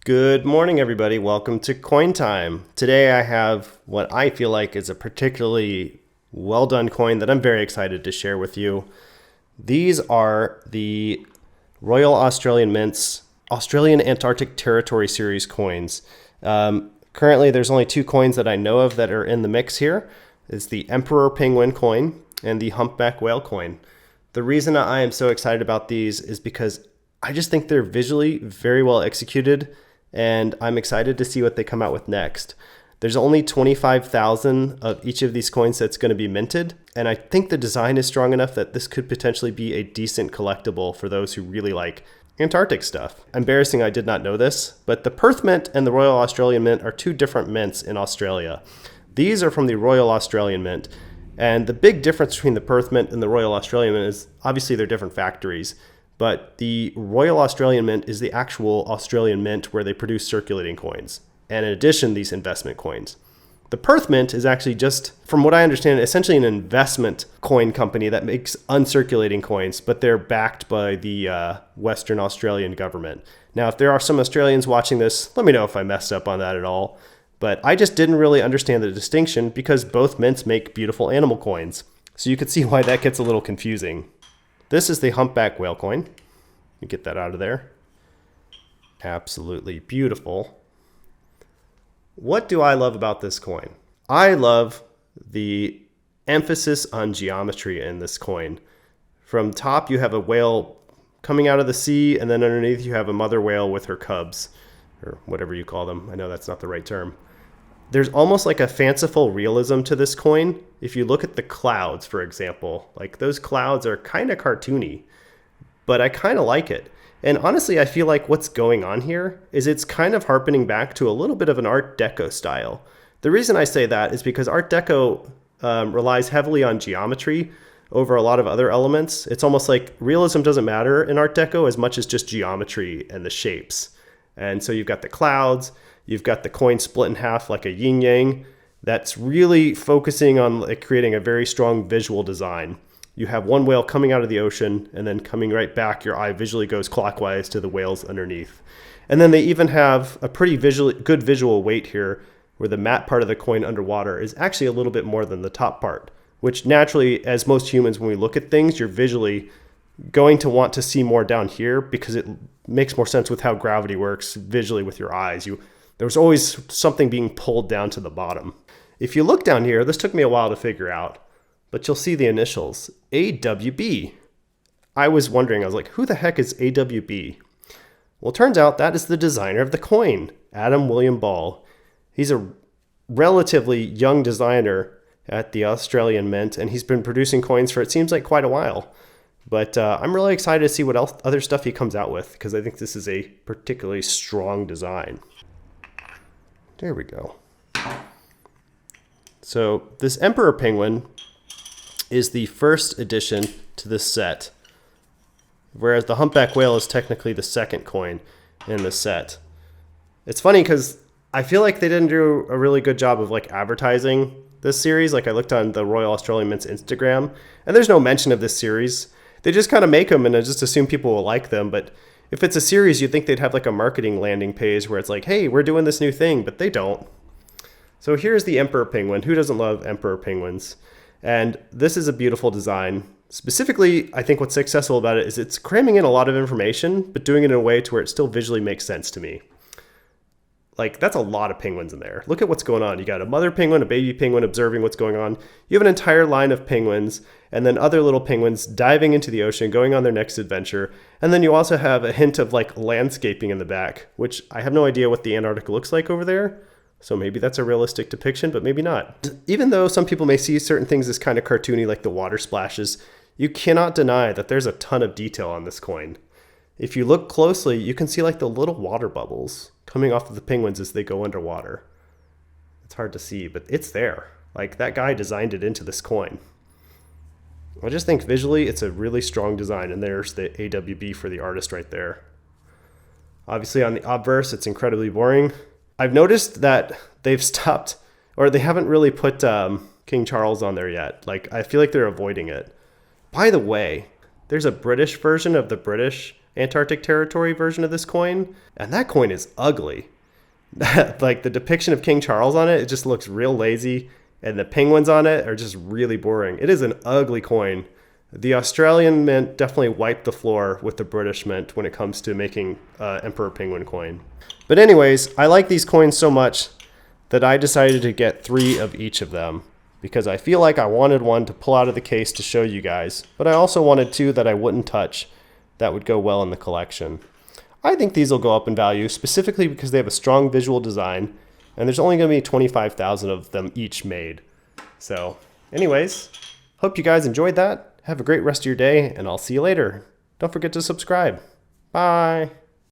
Good morning, everybody. Welcome to Coin Time. Today I have what I feel like is a particularly well done coin that I'm very excited to share with you. These are the Royal Australian Mint's Australian Antarctic Territory Series coins. Currently, there's only two coins that I know of that are in the mix here. It's the Emperor Penguin coin and the Humpback Whale coin. The reason I am so excited about these is because I just think they're visually very well executed, and I'm excited to see what they come out with next. There's only 25,000 of each of these coins that's going to be minted, and I think the design is strong enough that this could potentially be a decent collectible for those who really like Antarctic stuff. Embarrassing, I did not know this, but the Perth Mint and the Royal Australian Mint are two different mints in Australia. These are from the Royal Australian Mint, and the big difference between the Perth Mint and the Royal Australian Mint is obviously they're different factories. But the Royal Australian Mint is the actual Australian mint where they produce circulating coins, and in addition, these investment coins. The Perth Mint is actually just, from what I understand, essentially an investment coin company that makes uncirculating coins, but they're backed by the Western Australian government. Now, if there are some Australians watching this, let me know if I messed up on that at all. But I just didn't really understand the distinction because both mints make beautiful animal coins. So you could see why that gets a little confusing. This is the Humpback Whale coin. Let me get that out of there. Absolutely beautiful. What do I love about this coin? I love the emphasis on geometry in this coin. From top, you have a whale coming out of the sea, and then underneath you have a mother whale with her cubs, or whatever you call them. I know that's not the right term. There's almost like a fanciful realism to this coin. If you look at the clouds, for example, like those clouds are kind of cartoony, but I kind of like it. And honestly, I feel like what's going on here is it's kind of harkening back to a little bit of an Art Deco style. The reason I say that is because Art Deco relies heavily on geometry over a lot of other elements. It's almost like realism doesn't matter in Art Deco as much as just geometry and the shapes. And so you've got the clouds, you've got the coin split in half like a yin-yang. That's really focusing on like creating a very strong visual design. You have one whale coming out of the ocean and then coming right back. Your eye visually goes clockwise to the whales underneath. And then they even have a pretty good visual weight here where the matte part of the coin underwater is actually a little bit more than the top part, which naturally, as most humans, when we look at things, you're visually going to want to see more down here because it makes more sense with how gravity works visually with your eyes. There's always something being pulled down to the bottom. If you look down here, this took me a while to figure out, but you'll see the initials, AWB. I was wondering, I was like, who the heck is AWB? Well, it turns out that is the designer of the coin, Adam William Ball. He's a relatively young designer at the Australian Mint, and he's been producing coins for, it seems like, quite a while. But I'm really excited to see what else, other stuff he comes out with, because I think this is a particularly strong design. There we go. So this Emperor Penguin is the first addition to this set, whereas the Humpback Whale is technically the second coin in the set. It's funny because I feel like they didn't do a really good job of like advertising this series. Like I looked on the Royal Australian Mint's Instagram, and there's no mention of this series. They just kind of make them and I just assume people will like them. But if it's a series, you'd think they'd have like a marketing landing page where it's like, hey, we're doing this new thing, but they don't. So here's the Emperor Penguin. Who doesn't love Emperor Penguins? And this is a beautiful design. Specifically, I think what's successful about it is it's cramming in a lot of information, but doing it in a way to where it still visually makes sense to me. Like, that's a lot of penguins in there. Look at what's going on. You got a mother penguin, a baby penguin observing what's going on. You have an entire line of penguins, and then other little penguins diving into the ocean, going on their next adventure. And then you also have a hint of like landscaping in the back, which I have no idea what the Antarctic looks like over there. So maybe that's a realistic depiction, but maybe not. Even though some people may see certain things as kind of cartoony, like the water splashes, you cannot deny that there's a ton of detail on this coin. If you look closely, you can see like the little water bubbles coming off of the penguins as they go underwater. It's hard to see, but it's there. Like that guy designed it into this coin. I just think visually it's a really strong design, and there's the AWB for the artist right there. Obviously on the obverse, it's incredibly boring. I've noticed that they've stopped, or they haven't really put King Charles on there yet. Like, I feel like they're avoiding it. By the way, there's a British version of the British Antarctic Territory version of this coin, and that coin is ugly. Like the depiction of King Charles on it, it just looks real lazy, and the penguins on it are just really boring. It is an ugly coin. The Australian mint definitely wiped the floor with the British mint when it comes to making Emperor Penguin coin. But anyways, I like these coins so much that I decided to get 3 of each of them, because I feel like I wanted one to pull out of the case to show you guys, but I also wanted 2 that I wouldn't touch that would go well in the collection. I think these will go up in value, specifically because they have a strong visual design, and there's only going to be 25,000 of them each made. So anyways, hope you guys enjoyed that. Have a great rest of your day, and I'll see you later. Don't forget to subscribe. Bye.